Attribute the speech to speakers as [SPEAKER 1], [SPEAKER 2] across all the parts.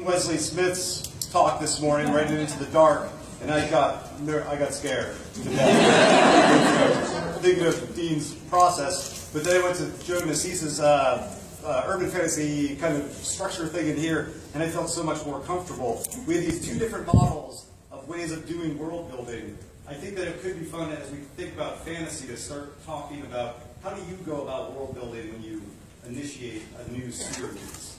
[SPEAKER 1] Wesley Smith's talk this morning, right into the dark, and I got scared to death. Thinking of Dean's process, but then I went to Joe Nassis's urban fantasy kind of structure thing in here, and I felt so much more comfortable. We had these two different models of ways of doing world building. I think that it could be fun as we think about fantasy to start talking about how do you go about world building when you initiate a new series.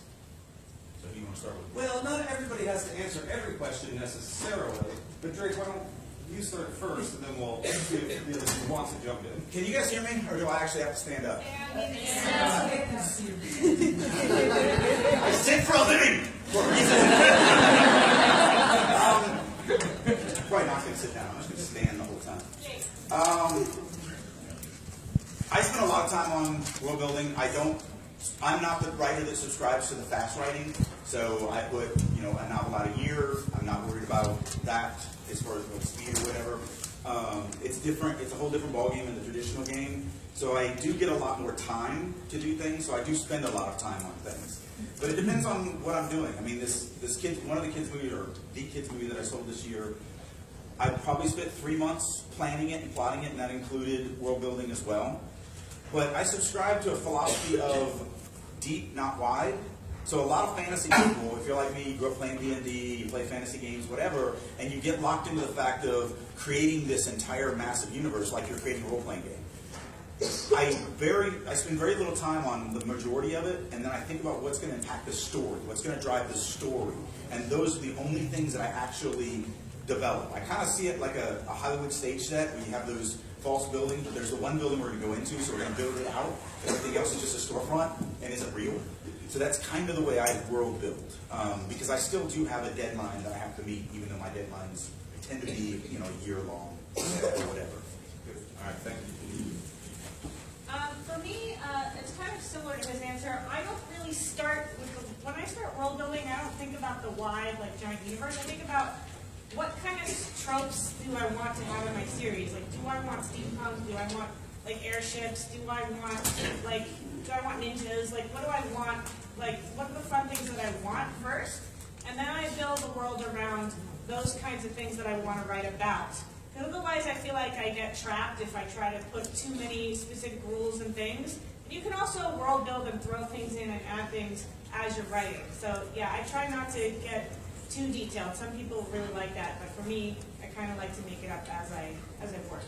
[SPEAKER 1] So you want to start with? Well, not everybody has to answer every question necessarily, but Drake, why don't you start first, and then we'll see if the other two wants to jump in.
[SPEAKER 2] Can you guys hear me, or do I actually have to stand up? I sit for a living for a reason. Right now, I'm going to sit down. I'm just going to stand the whole time. I spend a lot of time on world building. I'm not the writer that subscribes to the fast writing, so I put a novel out a year. I'm not worried about that as far as speed or whatever. It's different. It's a whole different ballgame than the traditional game. So I do get a lot more time to do things. So I do spend a lot of time on things. But it depends on what I'm doing. I mean, one of the kids' movies, or the kids' movie that I sold this year, I probably spent 3 months planning it and plotting it, and that included world building as well. But I subscribe to a philosophy of deep, not wide. So a lot of fantasy people, if you're like me, you grew up playing D&D, you play fantasy games, whatever, and you get locked into the fact of creating this entire massive universe like you're creating a role-playing game. I spend very little time on the majority of it, and then I think about what's going to impact the story, what's going to drive the story, and those are the only things that I actually develop. I kind of see it like a Hollywood stage set where you have those false buildings, but there's the one building we're going to go into, so we're going to build it out. Everything else is just a storefront and isn't real. So that's kind of the way I world build, because I still do have a deadline that I have to meet, even though my deadlines tend to be a year long or whatever. Good. All right, thank you.
[SPEAKER 3] For me, it's kind of similar to his answer. I don't really start with when I start world building, I don't think about the wide, like, giant universe. I think about what kind of tropes do I want to have in my series? Like, do I want steampunk? Do I want, like, airships? Do I want ninjas? Like, what do I want? Like, what are the fun things that I want first? And then I build the world around those kinds of things that I want to write about. Because otherwise I feel like I get trapped if I try to put too many specific rules and things. And you can also world build and throw things in and add things as you're writing. So, yeah, I try not to get too detailed. Some people really like that, but for me, I kind of like to make it up as I work.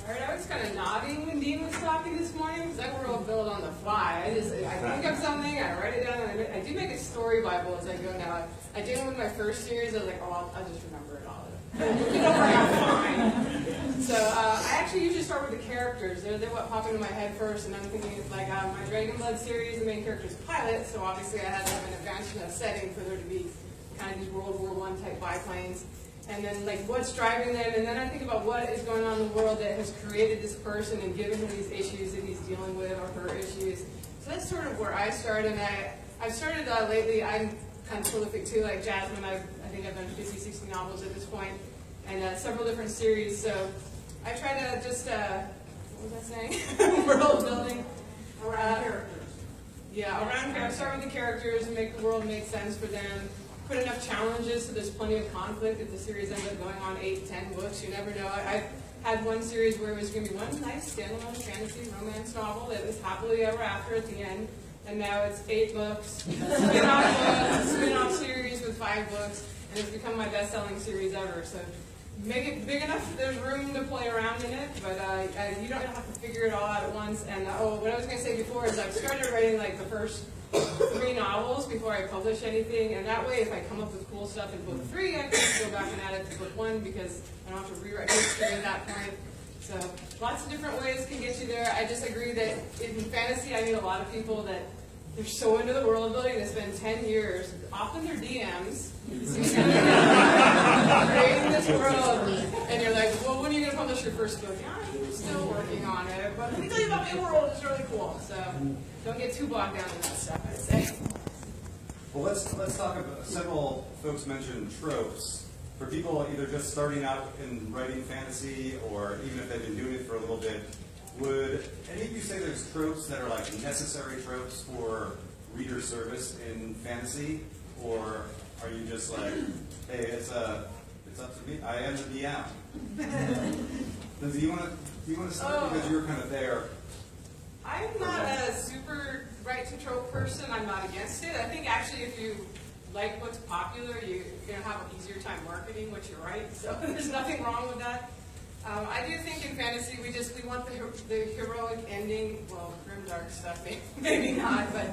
[SPEAKER 4] All right, I was kind of nodding when Dean was talking this morning because I world build on the fly. I think of something, I write it down, and I do make a story Bible as I go now. I did it with my first series. I was like, I'll just remember it all. It'll work out fine. So I actually usually start with the characters. They're what pop into my head first, and I'm thinking like my Dragon Blood series, the main character is pilot, so obviously I had to have an advanced enough setting for there to be kind of these World War I type biplanes. And then, like, what's driving them, and then I think about what is going on in the world that has created this person and given him these issues that he's dealing with, or her issues. So that's sort of where I start, and I've started lately, I'm kind of prolific too, like Jasmine, I think I've done 50, 60 novels at this point, and several different series, so I try to just, what was I saying? World building.
[SPEAKER 3] Around characters.
[SPEAKER 4] Yeah, around characters. Start with the characters and make the world make sense for them. Put enough challenges so there's plenty of conflict. If the series ends up going on 8, 10 books, you never know. I had one series where it was going to be one nice standalone fantasy romance novel that was happily ever after at the end, and now it's 8 books, spin-off series with 5 books, and it's become my best-selling series ever. So make it big enough that there's room to play around in it, but you don't have to figure it all out at once. And what I was going to say before is I've started writing like the first 3 novels before I publish anything, and that way if I come up with cool stuff in book 3, I can just go back and add it to book 1 because I don't have to rewrite history at that point. So lots of different ways can get you there. I just agree that in fantasy I meet a lot of people that they're so into the world building, they spend 10 years, often they're DMs, creating this world, and you're like, well, when are you going to publish your first book? I'm still working on it, but let me tell you about my world, it's really cool. So don't get too bogged down in that stuff, I'd say.
[SPEAKER 1] Well, let's talk about, several folks mentioned tropes. For people either just starting out in writing fantasy, or even if they've been doing it for a little bit, would any of you say there's tropes that are like necessary tropes for reader service in fantasy, or are you just like, hey, it's up to me. I am the DM. Lindsay, do you want to start because you were kind of there?
[SPEAKER 4] I'm not a super right to trope person. I'm not against it. I think actually if you like what's popular, you're going to have an easier time marketing what you write. So there's nothing wrong with that. I do think in fantasy we want the heroic ending. Well, grimdark stuff, maybe not, but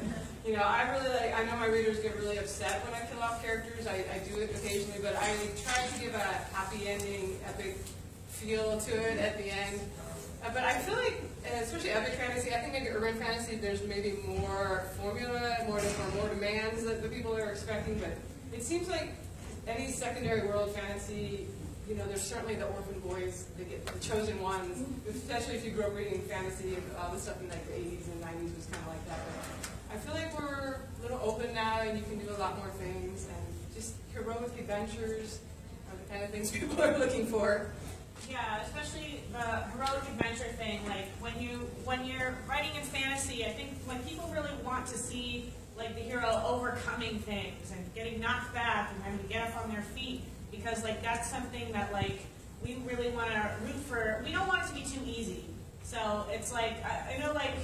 [SPEAKER 4] you know, I know my readers get really upset when I kill off characters. I do it occasionally, but I try to give a happy ending, epic feel to it at the end. But I feel like, especially epic fantasy, I think maybe urban fantasy, there's maybe more formula, more demands that the people are expecting. But it seems like any secondary world fantasy, you know, there's certainly the orphan boys, they get the chosen ones, especially if you grew up reading fantasy, all the stuff in like the 80s and 90s was kind of like that. But I feel like we're a little open now and you can do a lot more things, and just heroic adventures are the kind of things people are looking for.
[SPEAKER 3] Yeah, especially the heroic adventure thing. Like when you're writing in fantasy, I think when people really want to see like the hero overcoming things and getting knocked back and having to get up on their feet, because like that's something that like we really want to root for. We don't want it to be too easy. So it's like I know like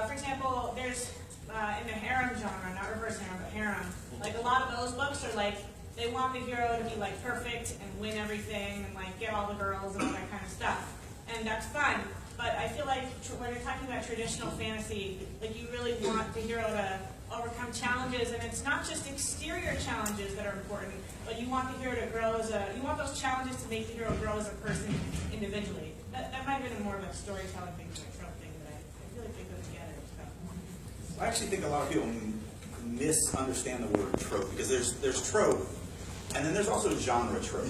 [SPEAKER 3] for example, there's in the harem genre, not reverse harem, but harem. Like a lot of those books are like, they want the hero to be like perfect and win everything and like get all the girls and all that kind of stuff. And that's fun. But I feel like when you're talking about traditional fantasy, like you really want the hero to overcome challenges, and it's not just exterior challenges that are important, but you want the hero to grow you want those challenges to make the hero grow as a person individually. That might have been more of a storytelling thing than a trope thing, but I feel like they go together. So.
[SPEAKER 2] I actually think a lot of people misunderstand the word trope, because there's trope, and then there's also genre trope.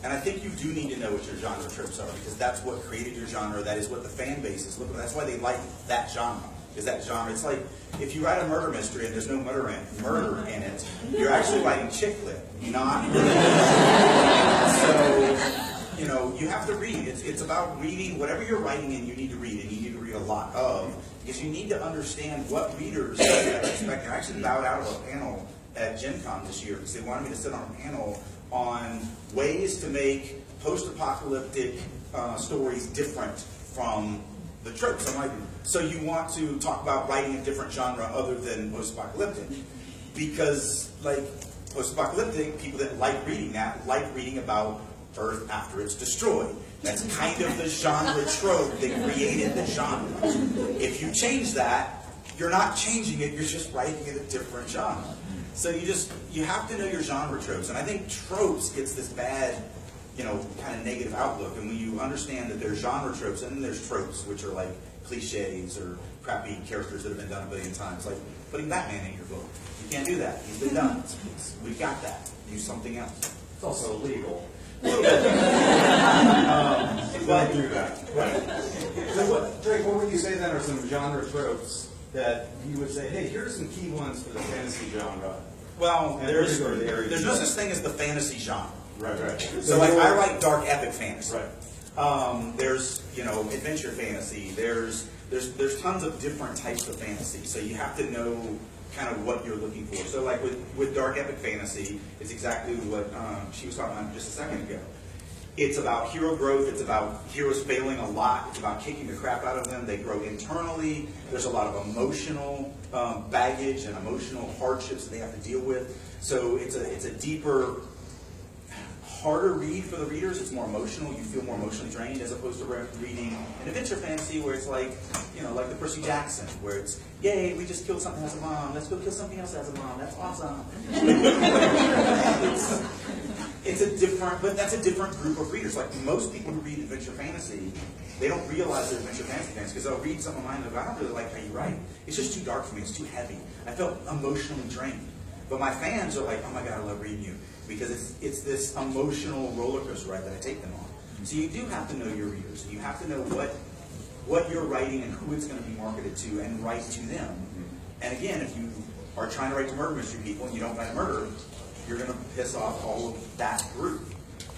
[SPEAKER 2] And I think you do need to know what your genre tropes are, because that's what created your genre. That is what the fan base is looking for. That's why they like that genre. Is that genre? It's like if you write a murder mystery and there's no murder in it, you're actually writing chick lit, not. So you know you have to read. It's about reading whatever you're writing, and you need to read, and you need to read a lot of, because you need to understand what readers are expecting. I actually bowed out of a panel at Gen Con this year because they wanted me to sit on a panel on ways to make post-apocalyptic stories different from the tropes. I'm like, so you want to talk about writing a different genre other than post-apocalyptic? Because like post-apocalyptic, people that like reading that like reading about Earth after it's destroyed. That's kind of the genre trope that created the genre. If you change that, you're not changing it, you're just writing it a different genre. So you have to know your genre tropes, and I think tropes gets this bad, you know, kind of negative outlook. And when you understand that there's genre tropes, and then there's tropes which are like cliches or crappy characters that have been done a billion times, like putting Batman in your book. You can't do that. He's been done. We've got that. Use something else.
[SPEAKER 1] It's also illegal.
[SPEAKER 2] A little bit.
[SPEAKER 1] But do that. Right. So Drake, what would you say then are some genre tropes that you would say, hey, here are some key ones for the fantasy genre?
[SPEAKER 2] Well,
[SPEAKER 1] And
[SPEAKER 2] there's
[SPEAKER 1] there's
[SPEAKER 2] no such thing as the fantasy genre.
[SPEAKER 1] Right.
[SPEAKER 2] So like I write dark epic fantasy.
[SPEAKER 1] Right.
[SPEAKER 2] There's adventure fantasy. There's tons of different types of fantasy. So you have to know kind of what you're looking for. So like with dark epic fantasy, it's exactly what she was talking about just a second ago. It's about hero growth. It's about heroes failing a lot. It's about kicking the crap out of them. They grow internally. There's a lot of emotional baggage and emotional hardships that they have to deal with. So it's a deeper, harder read for the readers. It's more emotional. You feel more emotionally drained as opposed to reading an adventure fantasy where it's like, like the Percy Jackson, where it's, yay, we just killed something that has a mom. Let's go kill something else that has a mom. That's awesome. It's a different, but that's a different group of readers. Like most people who read adventure fantasy, they don't realize they're adventure fantasy fans because they'll read something of mine and they'll go, I don't really like how you write. It's just too dark for me. It's too heavy. I felt emotionally drained. But my fans are like, oh my God, I love reading you. Because it's this emotional roller coaster ride that I take them on. So you do have to know your readers. You have to know what you're writing and who it's going to be marketed to and write to them. And again, if you are trying to write to murder mystery people and you don't write murder, you're going to piss off all of that group.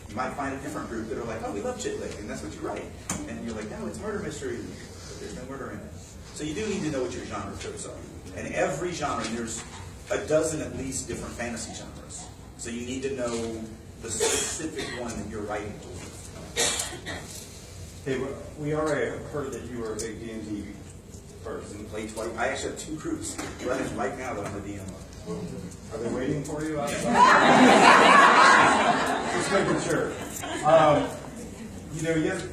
[SPEAKER 2] You might find a different group that are like, oh, we love chick lit, and that's what you write. And you're like, no, it's murder mystery, but there's no murder in it. So you do need to know what your genre tropes are. And every genre, and there's a dozen at least different fantasy genres. So you need to know the specific one that you're writing for.
[SPEAKER 1] Hey, we already heard that you were a big D&D person.
[SPEAKER 2] Play twice. I actually have 2 groups running right now that I'm a DM of.
[SPEAKER 1] Are they waiting for you outside? Just making sure.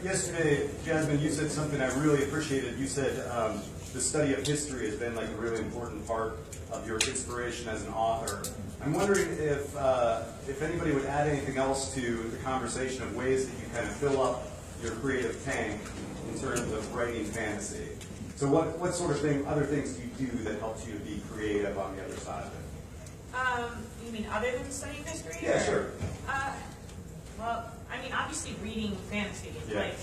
[SPEAKER 1] Yesterday, Jasmine, you said something I really appreciated. You said the study of history has been like a really important part of your inspiration as an author. I'm wondering if anybody would add anything else to the conversation of ways that you kind of fill up your creative tank in terms of writing fantasy. So what sort of other things do you do that helps you to be creative on the other side of it?
[SPEAKER 3] You mean other than studying history?
[SPEAKER 1] Yeah, sure.
[SPEAKER 3] Well, I mean, obviously reading fantasy.
[SPEAKER 1] Yeah.
[SPEAKER 3] Like,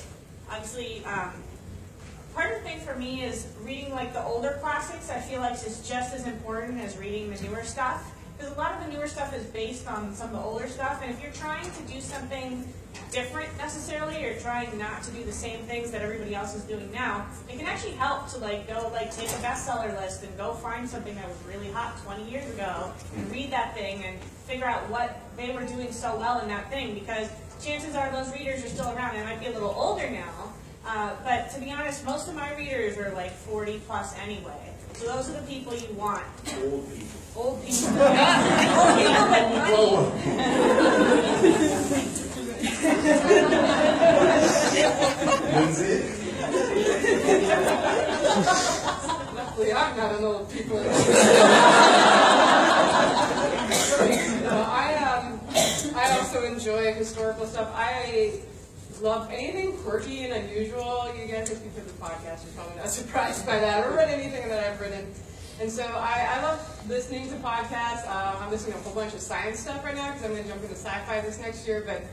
[SPEAKER 3] obviously, part of the thing for me is reading like the older classics. I feel like is just as important as reading the newer stuff. Because a lot of the newer stuff is based on some of the older stuff. And if you're trying to do something different necessarily, or trying not to do the same things that everybody else is doing now, it can actually help to like go like take a bestseller list and go find something that was really hot 20 years ago and read that thing and figure out what they were doing so well in that thing, because chances are those readers are still around. And I might be a little older now, but to be honest, most of my readers are like 40 plus anyway. So those are the people you want.
[SPEAKER 2] Old people.
[SPEAKER 3] Old people. Old people with money.
[SPEAKER 1] Lindsay?
[SPEAKER 4] Luckily, I'm not an old people. I also enjoy historical stuff. I love anything quirky and unusual. You guys, if you've heard the podcast, you're probably not surprised by that, or read anything that I've written. And so I love listening to podcasts. I'm listening to a whole bunch of science stuff right now because I'm going to jump into sci-fi this next year. But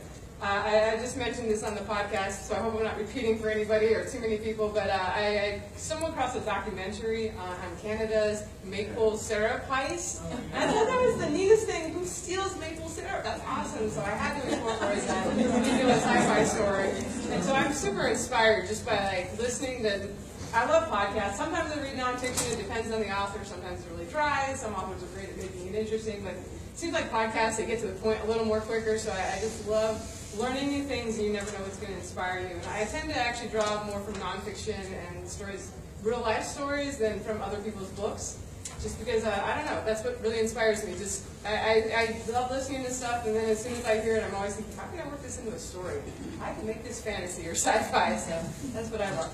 [SPEAKER 4] I just mentioned this on the podcast, so I hope I'm not repeating for anybody or too many people. But I stumbled across a documentary on Canada's maple syrup heist. And I thought that was the neatest thing. Who steals maple syrup? That's awesome. So I had to incorporate that into a sci-fi story. And so I'm super inspired just by like listening to. I love podcasts. Sometimes I read nonfiction. It depends on the author. Sometimes it's really dry. Some authors are great at making it interesting. But it seems like podcasts, they get to the point a little more quicker. So I just love learning new things, and you never know what's going to inspire you. And I tend to actually draw more from nonfiction and stories, real life stories, than from other people's books. Just because, I don't know, that's what really inspires me. Just I love listening to stuff, and then as soon as I hear it, I'm always thinking, how can I work this into a story? I can make this fantasy or sci-fi, so that's what I love.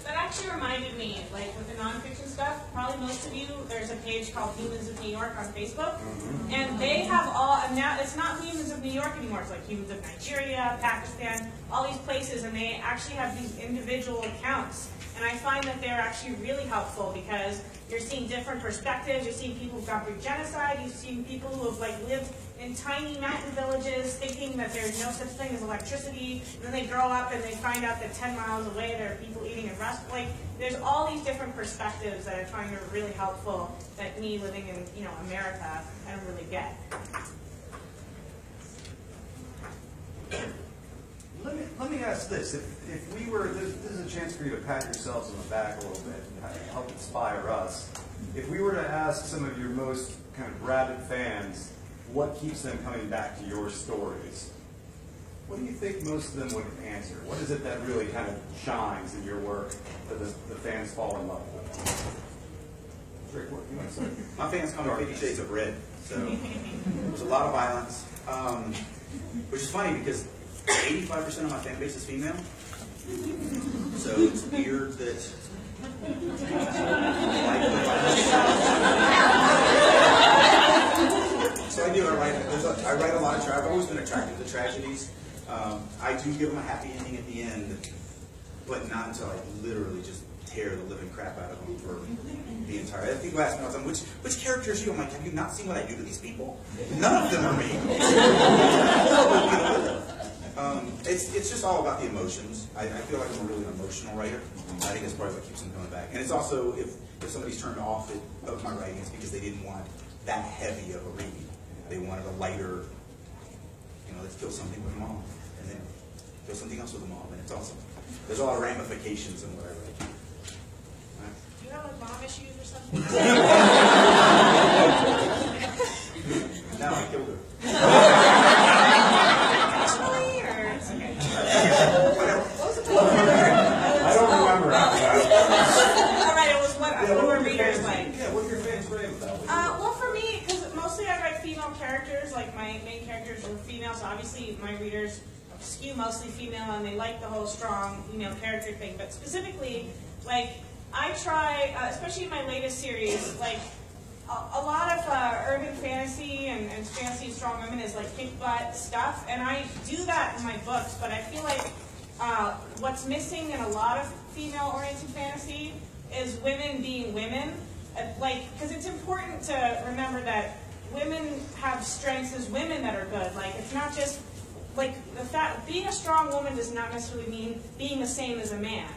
[SPEAKER 3] That actually reminded me, like with the nonfiction stuff, probably most of you, there's a page called Humans of New York on Facebook, and they have all, and now it's not Humans of New York anymore, it's like Humans of Nigeria, Pakistan, all these places, and they actually have these individual accounts. And I find that they're actually really helpful because you're seeing different perspectives. You're seeing people who've gone through genocide. You're seeing people who have like lived in tiny mountain villages thinking that there's no such thing as electricity. And then they grow up and they find out that 10 miles away there are people eating in rest. Like there's all these different perspectives that I find are really helpful that me living in America I don't really get.
[SPEAKER 1] Let me ask this. If we were, this is a chance for you to pat yourselves on the back a little bit and help inspire us. If we were to ask some of your most kind of rabid fans, what keeps them coming back to your stories, what do you think most of them would answer? What is it that really kind of shines in your work that the fans fall in love with? Rick, what do you want to say?
[SPEAKER 2] My fans come in 50 Shades of Red, so there's a lot of violence, which is funny because 85% of my fan base is female, so it's weird that so I write a lot of tragedy. I've always been attracted to tragedies. I do give them a happy ending at the end, but not until I literally just tear the living crap out of them for the entire. People ask me all the time, which characters are you? I'm like, have you not seen what I do to these people? None of them are me. It's just all about the emotions. I feel like I'm a really emotional writer. I think that's probably what keeps them coming back. And it's also, if somebody's turned off of my writing, it's because they didn't want that heavy of a read. They wanted a lighter, let's kill something with mom, and then kill something else with mom, and it's awesome. There's a lot of ramifications in what I write.
[SPEAKER 3] Do you have like mom issues or something? characters, like my main characters are female, so obviously my readers skew mostly female and they like the whole strong female character thing. But specifically, like, I try, especially in my latest series, like, a lot of urban fantasy and fantasy of strong women is like kick butt stuff, and I do that in my books, but I feel like what's missing in a lot of female-oriented fantasy is women being women. Like, because it's important to remember that women have strengths as women that are good. Like, it's not just, like, the fact, being a strong woman does not necessarily mean being the same as a man.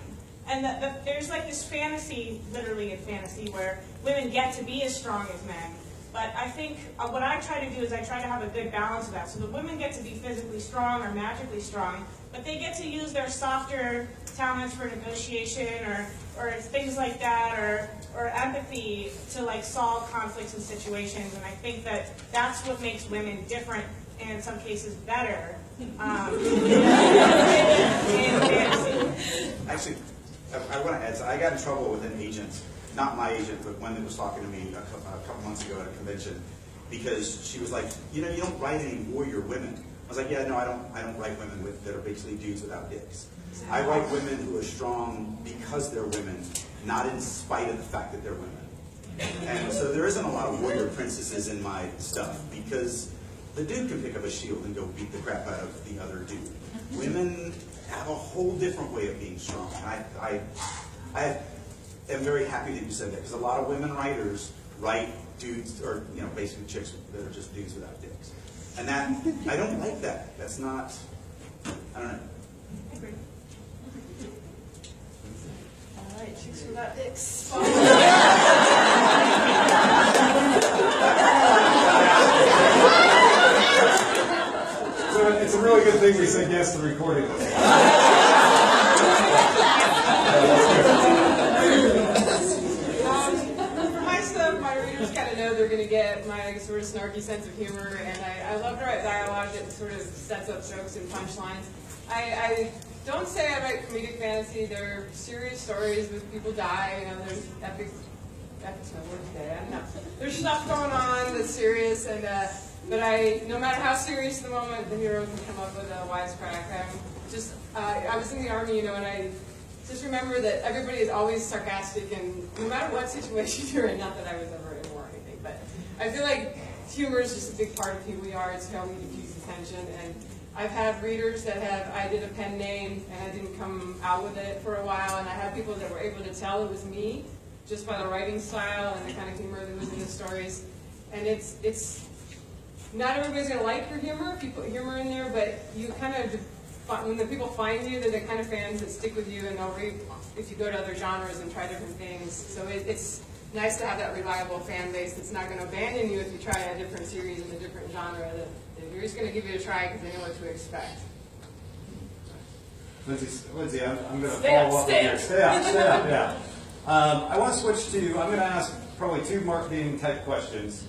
[SPEAKER 3] And there's like this fantasy, literally in fantasy, where women get to be as strong as men. But I think what I try to do is I try to have a good balance of that. So the women get to be physically strong or magically strong, but they get to use their softer talents for negotiation or things like that, or empathy to like solve conflicts and situations. And I think that that's what makes women different and in some cases better. In fantasy.
[SPEAKER 2] Actually, I want to add, so I got in trouble with an agent, not my agent, but one that was talking to me a couple months ago at a convention, because she was like, you know, you don't write any warrior women. I was like, yeah, no, I don't write women that are basically dudes without dicks. I write women who are strong because they're women, not in spite of the fact that they're women. And so there isn't a lot of warrior princesses in my stuff, because the dude can pick up a shield and go beat the crap out of the other dude. Women have a whole different way of being strong. And I am very happy that you said that, because a lot of women writers write dudes, or basically chicks that are just dudes without dicks. And that, I don't like that. That's not, I don't know.
[SPEAKER 3] All right, chicks without dicks.
[SPEAKER 1] So it's a really good thing we said yes to recording this.
[SPEAKER 4] For my stuff, my readers kind of know they're going to get my sort of snarky sense of humor, and I love to write dialogue that sort of sets up jokes and punchlines. I don't say I write comedic fantasy. They're serious stories with people die. There's epic's my word today. I don't know. There's stuff going on that's serious, and but no matter how serious the moment, the hero can come up with a wisecrack. I was in the army, and I just remember that everybody is always sarcastic, and no matter what situation you're in, not that I was ever in war or anything, but I feel like humor is just a big part of who we are. It's how we diffuse attention, and I've had readers that I did a pen name, and I didn't come out with it for a while, and I had people that were able to tell it was me just by the writing style and the kind of humor that was in the stories. And it's not everybody's going to like your humor if you put humor in there, but you kind of, when the people find you, they're the kind of fans that stick with you, and they'll read if you go to other genres and try different things. So it's nice to have that reliable fan base that's not going to abandon you if you try a different series in a different genre. That you're just going to give it a try because they know what to expect.
[SPEAKER 1] Lindsay, I'm going to follow up here. Stay up, yeah. I want to switch to, I'm going to ask probably 2 marketing type questions,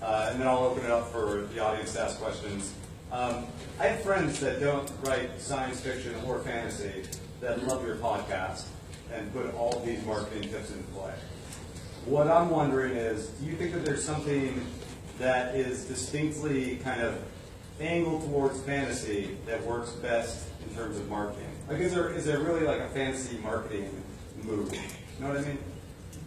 [SPEAKER 1] and then I'll open it up for the audience to ask questions. I have friends that don't write science fiction or fantasy that love your podcast and put all of these marketing tips into play. What I'm wondering is, do you think that there's something that is distinctly kind of angled towards fantasy that works best in terms of marketing? Like, is there really like a fantasy marketing move? You know what I mean?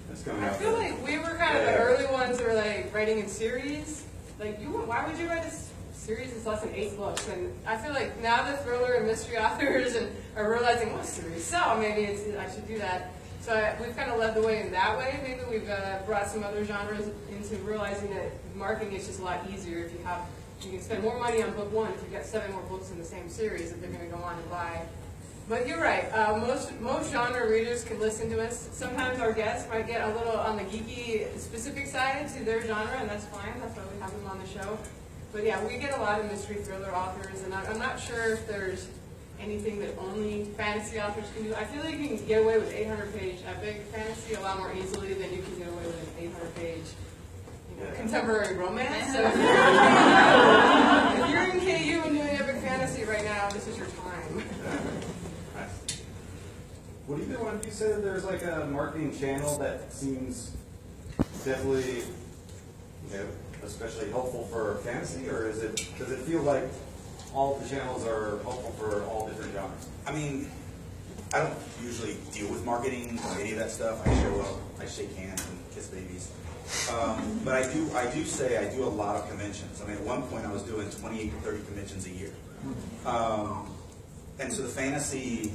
[SPEAKER 1] That's coming out.
[SPEAKER 4] I feel like we were kind of the early ones that were like writing in series. Like, why would you write a series that's less than 8 books? And I feel like now the thriller and mystery authors are realizing, well, series sell, maybe I should do that. So we've kind of led the way in that way. Maybe we've brought some other genres into realizing that marketing is just a lot easier if you can spend more money on book 1 if you've got 7 more books in the same series that they're going to go on and buy. But you're right. Most genre readers can listen to us. Sometimes our guests might get a little on the geeky specific side to their genre, and that's fine. That's why we have them on the show. But yeah, we get a lot of mystery thriller authors, and I'm not sure if there's anything that only fantasy authors can do. I feel like you can get away with 800-page epic fantasy a lot more easily than you can get away with an 800-page contemporary romance. So if you're in KU and doing epic fantasy right now, this is your time.
[SPEAKER 1] What do you think when you say that there's like a marketing channel that seems definitely especially helpful for fantasy, or does it feel like all the channels are helpful for all different genres?
[SPEAKER 2] I mean, I don't usually deal with marketing or any of that stuff. I show up, I shake hands and kiss babies. But I do say I do a lot of conventions. I mean, at one point I was doing 28 to 30 conventions a year. And so the fantasy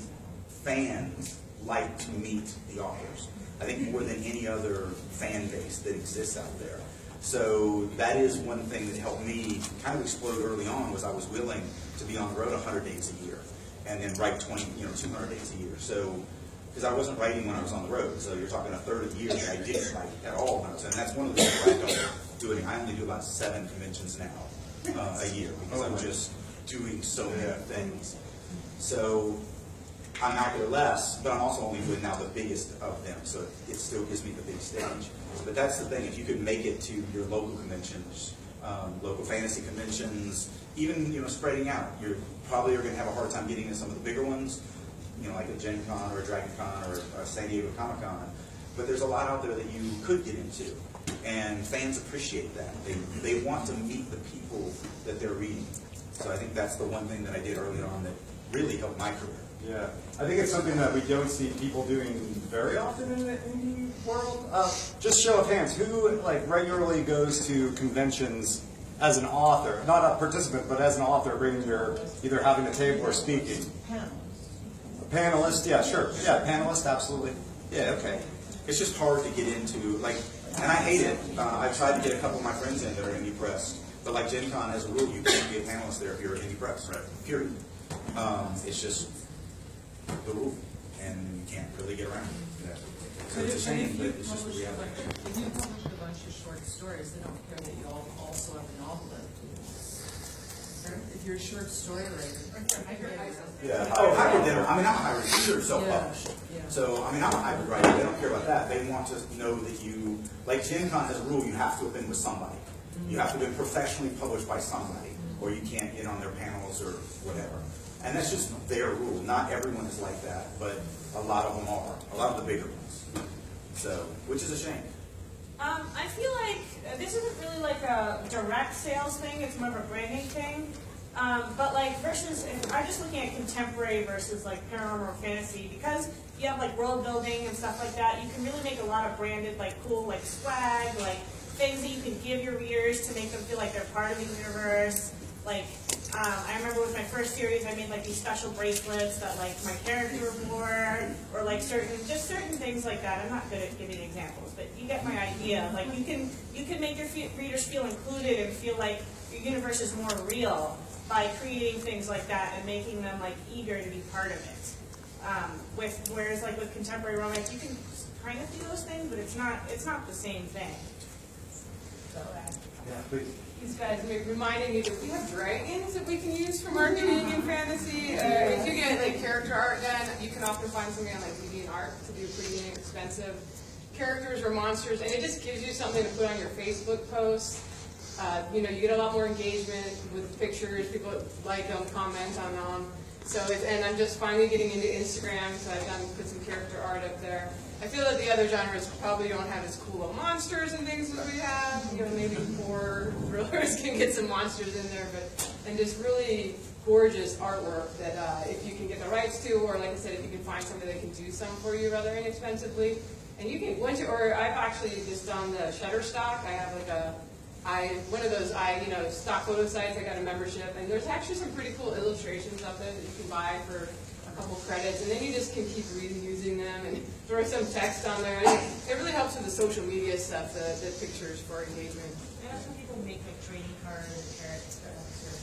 [SPEAKER 2] fans like to meet the authors. I think more than any other fan base that exists out there. So that is one thing that helped me kind of explode early on, was I was willing to be on the road 100 days a year and then write 200 days a year. So, because I wasn't writing when I was on the road. So you're talking a third of the year that I didn't write at all. And that's one of the reasons why I don't do it. I only do about 7 conventions now a year, because I'm just doing so many things. So I'm out there less, but I'm also only doing now the biggest of them, so it still gives me the big stage. But that's the thing, if you could make it to your local conventions, local fantasy conventions, even spreading out, you probably are going to have a hard time getting to some of the bigger ones, like a Gen Con or a Dragon Con or a San Diego Comic Con. But there's a lot out there that you could get into, and fans appreciate that. They want to meet the people that they're reading. So I think that's the one thing that I did early on that really helped my career.
[SPEAKER 1] Yeah, I think it's something that we don't see people doing very often in the indie world. Just show of hands, who regularly goes to conventions as an author, not a participant, but as an author, bringing either having a table or speaking? A panelist, yeah, sure. Yeah, panelist, absolutely. Yeah, okay.
[SPEAKER 2] It's just hard to get into, and I hate it. I've tried to get a couple of my friends in that are indie press, but like Gen Con, as a rule, you can't be a panelist there if you're indie press, right? Period. It's just the rule, and you can't really get around it. Yeah. So it's a shame, but it's just the reality.
[SPEAKER 5] If you publish a bunch of short stories, they don't care that you also have a novelist. If you're a short story writer,
[SPEAKER 2] Yeah. Oh, hybrid dinner. I mean, I'm a hybrid. These are self-published.
[SPEAKER 5] Yeah.
[SPEAKER 2] So, I mean, I'm a hybrid writer. They don't care about that. They want to know that you, like Gen Con has a rule, you have to have been with somebody. You have to have been professionally published by somebody, or you can't get on their panels or whatever. And that's just their rule. Not everyone is like that, but a lot of them are. A lot of the bigger ones. So, which is a shame.
[SPEAKER 3] I feel like this isn't really like a direct sales thing, it's more of a branding thing. But versus, if I'm just looking at contemporary versus paranormal or fantasy, because you have world building and stuff like that, you can really make a lot of branded cool swag, things that you can give your readers to make them feel like they're part of the universe. I remember with my first series, I made these special bracelets that my character wore, or certain things like that. I'm not good at giving examples, but you get my idea. You can make your readers feel included and feel like your universe is more real by creating things like that and making them eager to be part of it. Whereas with contemporary romance, you can kind of do those things, but it's not the same thing. So
[SPEAKER 1] Yeah, please.
[SPEAKER 4] These guys reminding me that we have dragons that we can use for marketing and fantasy. If you get character art done, you can often find somebody on DeviantArt to do pretty inexpensive characters or monsters, and it just gives you something to put on your Facebook posts. You get a lot more engagement with pictures. People like them, comment on them. So, and I'm just finally getting into Instagram, so I've put some character art up there. I feel that the other genres probably don't have as cool of monsters and things that we have. Maybe horror thrillers can get some monsters in there, and just really gorgeous artwork that if you can get the rights to, or like I said, if you can find somebody that can do some for you rather inexpensively. And you can, or I've actually just done the Shutterstock. I have one of those stock photo sites. I got a membership, and there's actually some pretty cool illustrations up there that you can buy for a couple credits, and then you just can keep using them and throw some text on there. And it really helps with the social media stuff, the pictures for engagement.
[SPEAKER 3] I know some people make trading cards and carrots or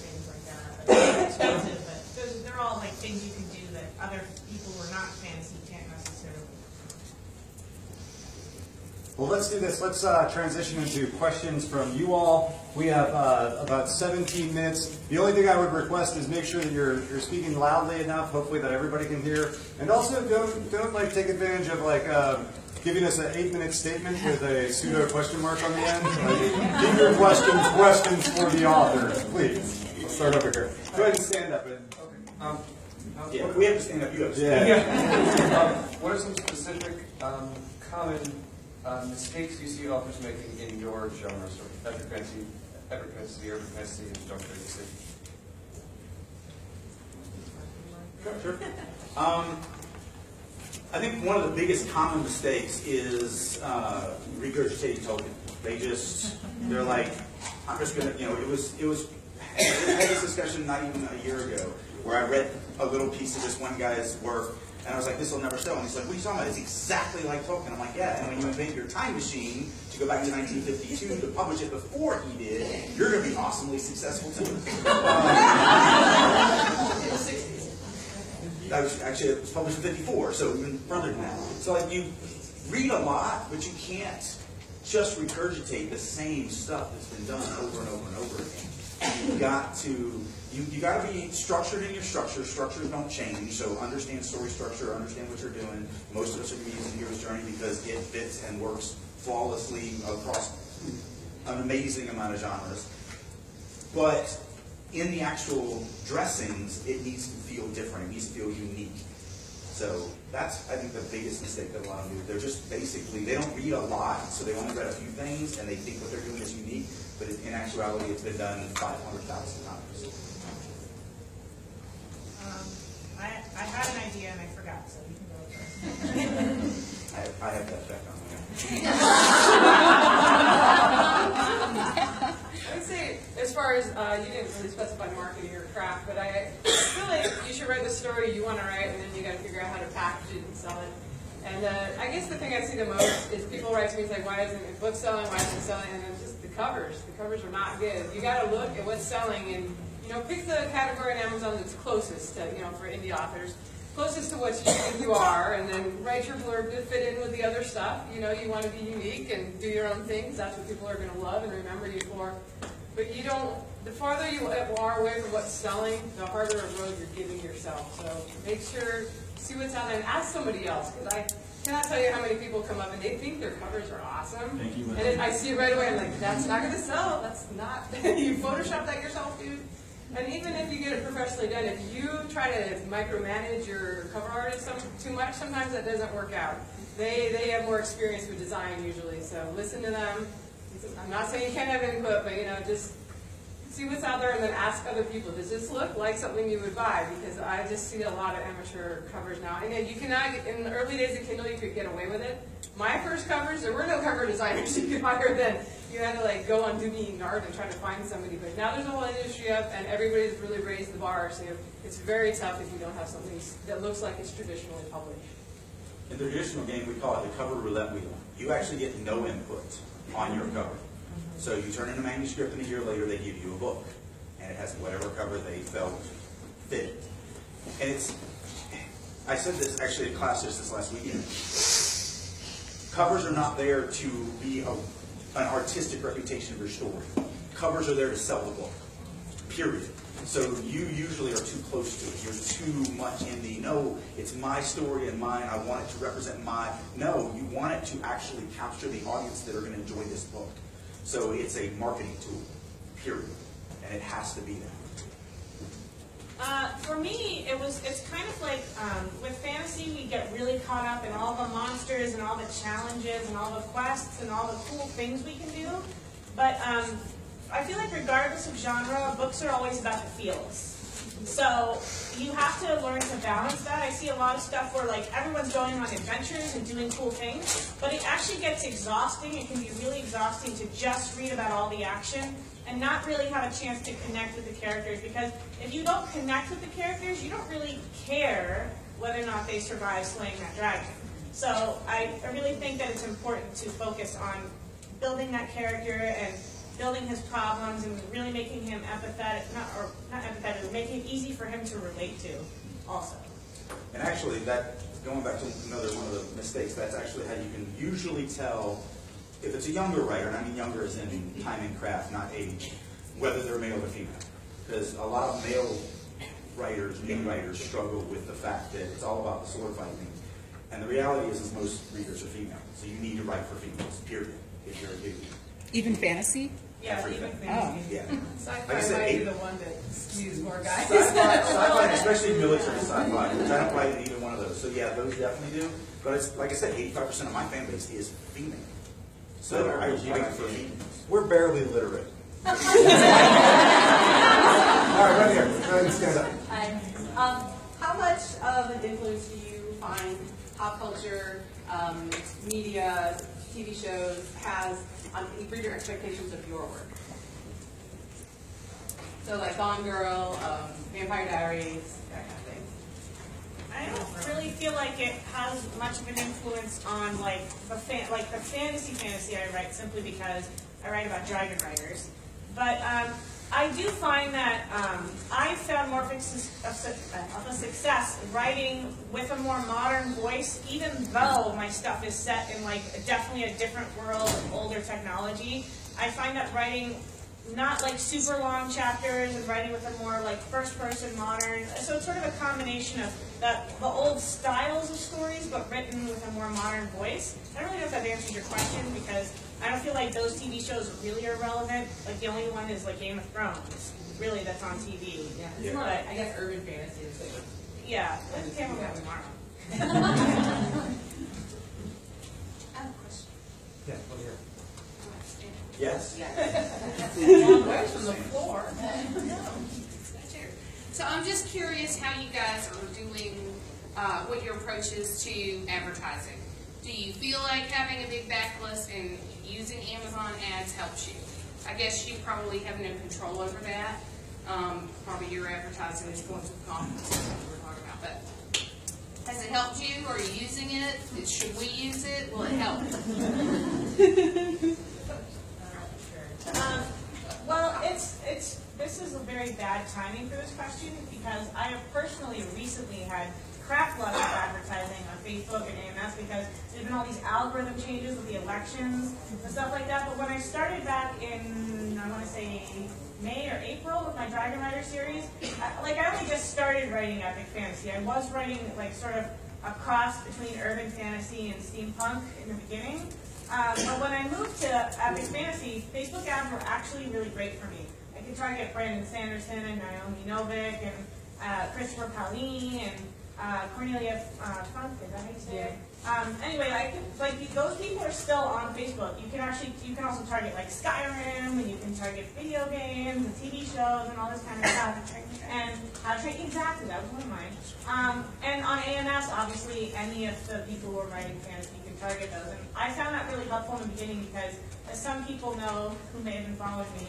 [SPEAKER 3] things like that. But they're expensive, but they're all things you can do that other people who are not fantasy can't necessarily.
[SPEAKER 1] Well, let's do this. Let's transition into questions from you all. We have about 17 minutes. The only thing I would request is make sure that you're speaking loudly enough, hopefully that everybody can hear. And also don't take advantage of giving us an 8-minute statement with a pseudo question mark on the end. Keep your questions for the author, please. Let's start over here. Go ahead and stand up.
[SPEAKER 2] Yeah, we have to stand up. You have to stand up.
[SPEAKER 6] What are some specific common Mistakes you see authors making in your genre, sort of epic fantasy, urban fantasy, and dark fantasy.
[SPEAKER 2] Sure. I think one of the biggest common mistakes is regurgitating token. They're like, I'm just gonna, it was. I had this discussion not even a year ago where I read a little piece of this one guy's work, and I was like, this will never sell. And he's like, what are you talking about? It's exactly like Tolkien. I'm like, yeah, and when you invent your time machine to go back to 1952 to publish it before he did, you're going to be awesomely successful too. Actually, it was published in 54, so even further than that. So like, you read a lot, but you can't just regurgitate the same stuff that's been done over and over and over again. You got to be structured in your structure. Structures don't change, so understand story structure, understand what you're doing. Most of us are going to be using the hero's journey because it fits and works flawlessly across an amazing amount of genres. But in the actual dressings, it needs to feel different. It needs to feel unique. So that's, I think, the biggest mistake that a lot of them do. They're just basically, they don't read a lot, so they only read a few things, and they think what they're doing is unique, but in actuality, it's been done 500,000 times.
[SPEAKER 3] I had an idea and I forgot, so you can go first.
[SPEAKER 2] I have that effect on me.
[SPEAKER 4] I would say, as far as, you didn't really specify marketing or craft, but I feel like you should write the story you want to write, and then you got to figure out how to package it and sell it. And I guess the thing I see the most is people write to me, it's like, why isn't it book selling, why isn't it selling? And it's just the covers. The covers are not good. You got to look at what's selling and, pick the category on Amazon that's closest to, for indie authors, closest to what you think you are, and then write your blurb to fit in with the other stuff. You want to be unique and do your own things. That's what people are going to love and remember you for. But the farther you are away from what's selling, the harder a road you're giving yourself. So make sure, see what's out there, and ask somebody else, because I cannot tell you how many people come up and they think their covers are awesome.
[SPEAKER 7] Thank you.
[SPEAKER 4] And I see it right away, I'm like, that's not going to sell. That's not, you Photoshop that yourself, dude. And even if you get it professionally done, if you try to micromanage your cover artist too much, sometimes that doesn't work out. They have more experience with design usually, so listen to them. I'm not saying you can't have input, but just see what's out there and then ask other people, does this look like something you would buy? Because I just see a lot of amateur covers now. And you cannot, in the early days of Kindle, you could get away with it. My first covers, there were no cover designers you could hire then. You had to go on DeviantArt and try to find somebody. But now there's a whole industry up, and everybody's really raised the bar. So it's very tough if you don't have something that looks like it's traditionally published.
[SPEAKER 2] In the traditional game, we call it the cover roulette wheel. You actually get no input on your cover. So you turn in a manuscript, and a year later they give you a book, and it has whatever cover they felt fit. And I said this actually in class just this last weekend. Covers are not there to be an artistic reputation of your story. Covers are there to sell the book, period. So you usually are too close to it. You're too much in the, no, it's my story and mine, I want it to represent my, no, you want it to actually capture the audience that are going to enjoy this book. So it's a marketing tool, period. And it has to be that.
[SPEAKER 3] For me, it's kind of like with fantasy, we get really caught up in all the monsters and all the challenges and all the quests and all the cool things we can do. But I feel like regardless of genre, books are always about the feels. So you have to learn to balance that. I see a lot of stuff where everyone's going on adventures and doing cool things, but it actually gets exhausting. It can be really exhausting to just read about all the action and not really have a chance to connect with the characters, because if you don't connect with the characters, you don't really care whether or not they survive slaying that dragon. So I really think that it's important to focus on building that character and building his problems and really making him empathetic, not empathetic, making it easy for him to relate to also.
[SPEAKER 2] And actually, going back to another one of the mistakes, that's actually how you can usually tell if it's a younger writer, and I mean younger as in time and craft, not age, whether they're male or female. Because a lot of male writers, new writers, struggle with the fact that it's all about the sword fighting. And the reality is most readers are female. So you need to write for females, period, if you're a dude.
[SPEAKER 8] Even fantasy?
[SPEAKER 3] Yeah,
[SPEAKER 2] Everything.
[SPEAKER 3] even fantasy.
[SPEAKER 2] Yeah.
[SPEAKER 5] Sci-fi
[SPEAKER 2] Like I said,
[SPEAKER 5] might be the one that skews more guys.
[SPEAKER 2] Sci-fi, especially military sci-fi, which I don't write in either one of those. So yeah, those definitely do. But it's, like I said, 85% of my fan base is female. So I wait for meetings.
[SPEAKER 1] We're barely literate. All right, right here. Go ahead and stand up.
[SPEAKER 7] Hi. How much of an influence do you find pop culture, media, TV shows has on your expectations of your work? So like Gone Girl, Vampire Diaries, that kind of thing.
[SPEAKER 3] I don't really feel like it has much of an influence on like the fantasy I write, simply because I write about dragon riders. But I do find that I found more of a success writing with a more modern voice, even though my stuff is set in like definitely a different world of older technology. I find that writing not like super long chapters and writing with a more like first person modern, so it's sort of a combination of the old styles of stories but written with a more modern voice. I don't really know if that answers your question, because I don't feel like those TV shows really are relevant. Like the only one is like Game of Thrones, really, that's on TV.
[SPEAKER 7] Yeah, it's more like, I guess, urban fantasy is big.
[SPEAKER 3] Yeah, let's camera that tomorrow.
[SPEAKER 7] I have a question.
[SPEAKER 1] Yeah, over here.
[SPEAKER 2] Yes.
[SPEAKER 7] Long ways from the floor.
[SPEAKER 8] So I'm just curious how you guys are doing, what your approach is to advertising. Do you feel like having a big backlist and using Amazon ads helps you? I guess you probably have no control over that. Probably your advertising is going to the conference that we're talking about. But has it helped you? Are you using it? Should we use it? Will it help?
[SPEAKER 3] Well, this is a very bad timing for this question, because I have personally recently had crap luck with advertising on Facebook and AMS, because there's been all these algorithm changes with the elections and stuff like that. But when I started back in, I want to say May or April with my Dragon Rider series, I only just started writing epic fantasy. I was writing like sort of a cross between urban fantasy and steampunk in the beginning. But when I moved to epic fantasy, Facebook ads were actually really great for me. I could target Brandon Sanderson and Naomi Novik and Christopher Paolini and Cornelia Funk, is that how you say it? Anyway, those people are still on Facebook. You can also target like Skyrim, and you can target video games and TV shows and all this kind of stuff. And exactly, that was one of mine. And on AMS, obviously, any of the people who are writing fantasy can target those. And I found that really helpful in the beginning, because as some people know who may have been following me,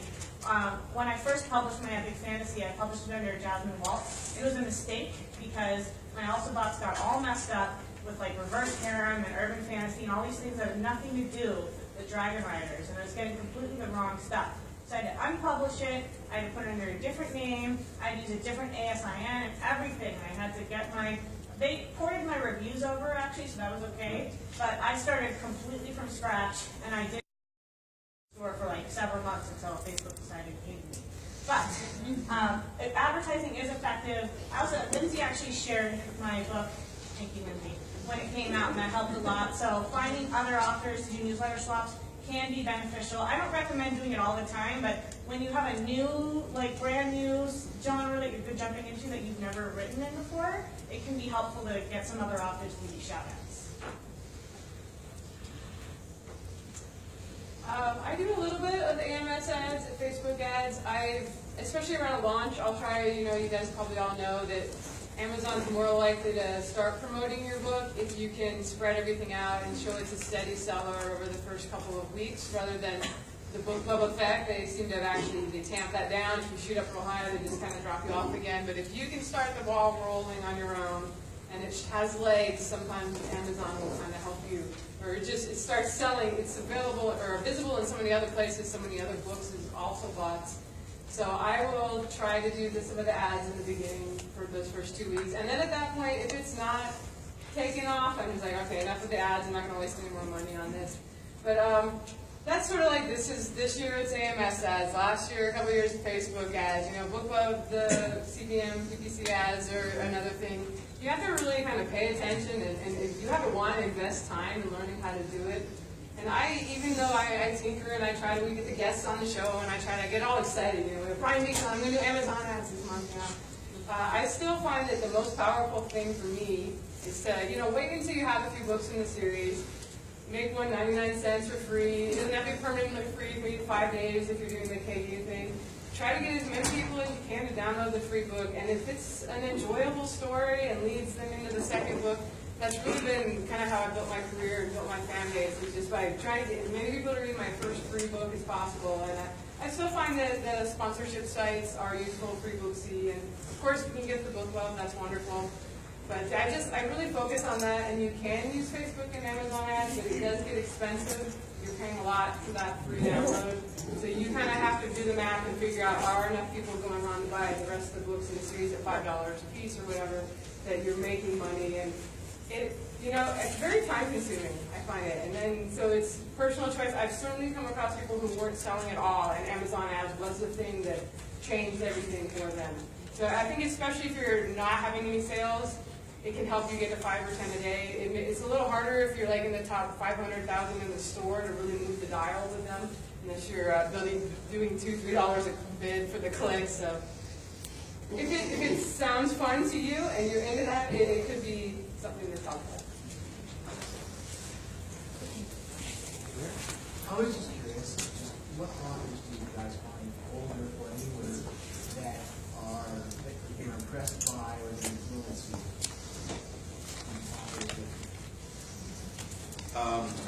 [SPEAKER 3] when I first published my epic fantasy, I published it under Jasmine, Walt. It was a mistake, because my also box got all messed up with like reverse harem and urban fantasy and all these things that have nothing to do with Dragon Riders, and I was getting completely the wrong stuff. So I had to unpublish it, I had to put it under a different name, I had to use a different ASIN and everything. I had to get they ported my reviews over actually, so that was okay. But I started completely from scratch, and I did for like several months until Facebook decided to hate me. But advertising is effective. Lindsay actually shared my book, thank you, Lindsay, when it came out, and that helped a lot. So finding other authors to do newsletter swaps can be beneficial. I don't recommend doing it all the time, but when you have a new, like brand new genre that you're jumping into that you've never written in before, it can be helpful to get some other authors to give you shout outs.
[SPEAKER 4] I do a little bit of AMS ads, Facebook ads. Especially around launch, I'll try, you guys probably all know that Amazon's more likely to start promoting your book if you can spread everything out and show it's a steady seller over the first couple of weeks, rather than the book club effect. They seem to have they tamp that down. If you shoot up real high, they just kind of drop you off again. But if you can start the ball rolling on your own, and it has legs, sometimes Amazon will kind of help you. Or it starts selling, it's available or visible in so many other places, so many other books is also bought. So I will try to do some of the ads in the beginning for those first 2 weeks. And then at that point, if it's not taking off, I'm just like, okay, enough of the ads, I'm not going to waste any more money on this. But that's sort of like, this year it's AMS ads, last year, a couple years of Facebook ads, book club, the CBM, PPC ads, or another thing. You have to really kind of pay attention, and if you have to want to invest time in learning how to do it. And even though I tinker and we get the guests on the show, and I try to get all excited, Prime Week, I'm going to do Amazon ads this month, I still find that the most powerful thing for me is to, wait until you have a few books in the series, make one 99 cents for free. It doesn't have to be permanently free for you 5 days if you're doing the KU thing. Try to get as many people as you can to download the free book, and if it's an enjoyable story and leads them into the second book, that's really been kind of how I built my career and built my fan base, is just by trying to get as many people to read my first free book as possible. And I still find that the sponsorship sites are useful, Free Booksy, and of course you can get the book club, that's wonderful. But I really focus on that, and you can use Facebook and Amazon ads, but it does get expensive. You're paying a lot for that free download. So you kind of have to do the math and figure out, are enough people going on to buy the rest of the books in the series at $5 a piece or whatever, that you're making money. And it, it's very time consuming, I find it. And then, so it's personal choice. I've certainly come across people who weren't selling at all, and Amazon ads was the thing that changed everything for them. So I think especially if you're not having any sales, it can help you get to 5 or 10 a day. It's a little harder if you're like in the top 500,000 in the store to really move the dial with them, unless you're doing $2, $3 a bid for the click. So if it sounds fun to you and you're into that, it could be something to talk about.
[SPEAKER 9] I was just curious, just what authors do you guys find, older or newer, that you're impressed by or that influence you?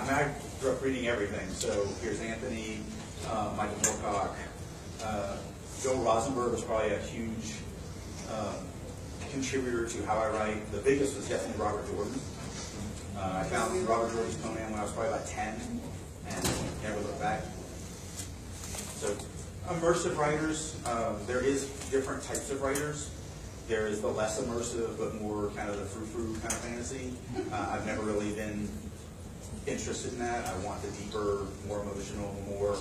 [SPEAKER 2] I grew up reading everything. So here's Anthony, Michael Moorcock. Joel Rosenberg was probably a huge contributor to how I write. The biggest was definitely Robert Jordan. I found Robert Jordan's Conan when I was probably about 10 and never looked back. So immersive writers, there is different types of writers. There is the less immersive but more kind of the frou-frou kind of fantasy. I've never really been interested in that. I want the deeper, more emotional, more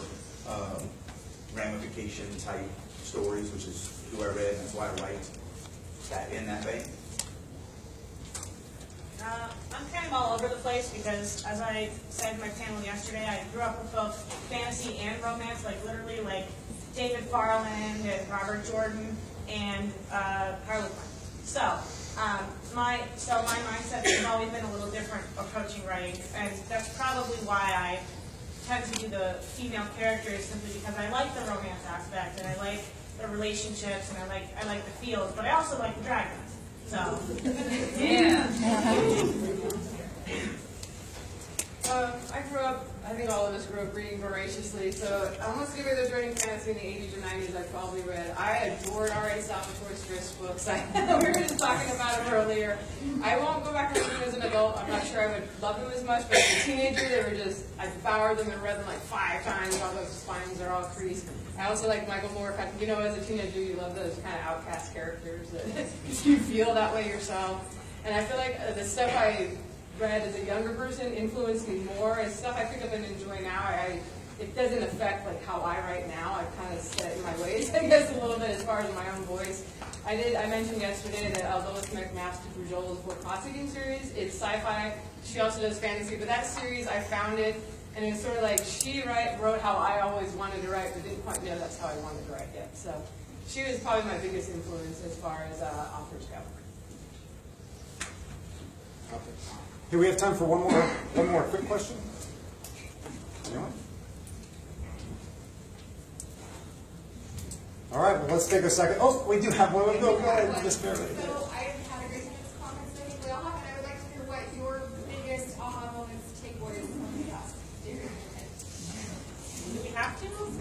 [SPEAKER 2] ramification type stories, which is who I read, and that's why I write that in that vein.
[SPEAKER 3] I'm kind of all over the place because, as I said in my panel yesterday, I grew up with both fantasy and romance, like literally like David Farland and Robert Jordan and Harlequin. So my mindset has always been a little different approaching writing, and that's probably why I tend to do the female characters, simply because I like the romance aspect and I like the relationships and I like the feels, but I also like the dragons. So yeah.
[SPEAKER 4] I grew up, I think all of us grew up reading voraciously, so almost anybody that was writing fantasy in the 80s or 90s I probably read. I adored R.A. Salvatore's Drift books. We were just talking about them earlier. I won't go back and read them as an adult. I'm not sure I would love them as much, but as a teenager, they were just, I devoured them and read them like 5 times. All those spines are all creased. I also like Michael Moorcock. As a teenager, you love those kind of outcast characters that you feel that way yourself. And I feel like the stuff I read as a younger person influenced me more. And stuff I pick up and enjoy now, it doesn't affect like how I write now. I've kind of set in my ways, I guess, a little bit as far as my own voice. I mentioned yesterday that Lois McMaster Bujole's Book Prosecuting series, it's sci-fi. She also does fantasy, but that series I found it, and it's sort of like she wrote how I always wanted to write, but didn't quite know that's how I wanted to write yet. So she was probably my biggest influence as far as authors go.
[SPEAKER 10] Okay. Hey, we have time for one more quick question. Anyone? All right, well, let's take a second. Oh, we do have one. Go ahead, Miss Fairley.
[SPEAKER 11] So I had a great comments. I think we all have, and I would like to hear what your biggest aha moments, takeaways from the past year.
[SPEAKER 3] Do we have to?
[SPEAKER 11] Just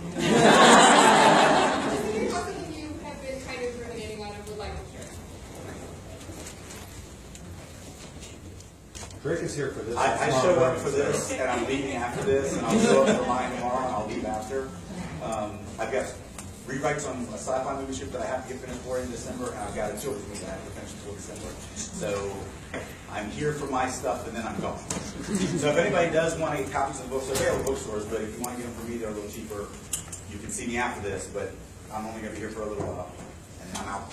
[SPEAKER 11] thinking about something you have been kind of ruminating on and would like to share.
[SPEAKER 10] Rick is here for this.
[SPEAKER 2] I showed up for this, and I'm leaving after this, and I'll show up for mine tomorrow, and I'll leave after. I've got rewrites on a sci-fi movie script that I have to get finished for in December, and I've got a children's movie that I have to finish before December. So I'm here for my stuff, and then I'm gone. So if anybody does want to get copies of the books, they're available at bookstores, but if you want to get them from me, they're a little cheaper. You can see me after this, but I'm only going to be here for a little while, and then I'm out.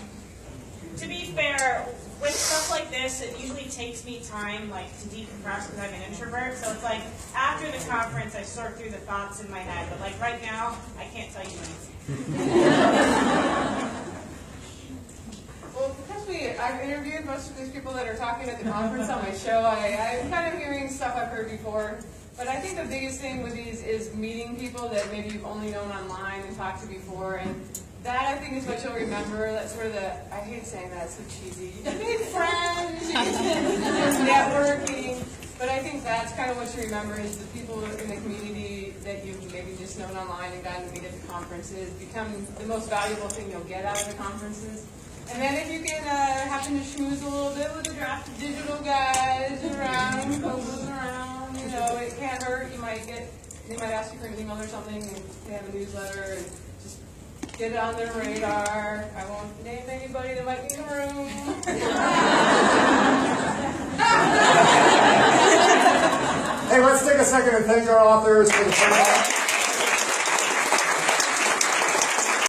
[SPEAKER 3] To be fair, with stuff like this, it usually takes me time, like, to decompress because I'm an introvert. So it's like after the conference, I sort through the thoughts in my head. But like right now, I can't tell you anything.
[SPEAKER 4] Well, because I've interviewed most of these people that are talking at the conference on my show, I'm kind of hearing stuff I've heard before. But I think the biggest thing with these is meeting people that maybe you've only known online and talked to before, and that I think is what you'll remember. That's sort of I hate saying that, it's so cheesy. You made friends, you networking, but I think that's kind of what you remember is the people in the community that you've maybe just known online and gotten to meet at the conferences become the most valuable thing you'll get out of the conferences. And then if you can happen to schmooze a little bit with the draft digital guys around, coaches around, you know, it can't hurt. They might ask you for an email or something, and they have a newsletter, and just get it on their radar. I won't name anybody that might be in the room.
[SPEAKER 10] Hey, let's take a second and thank our authors for the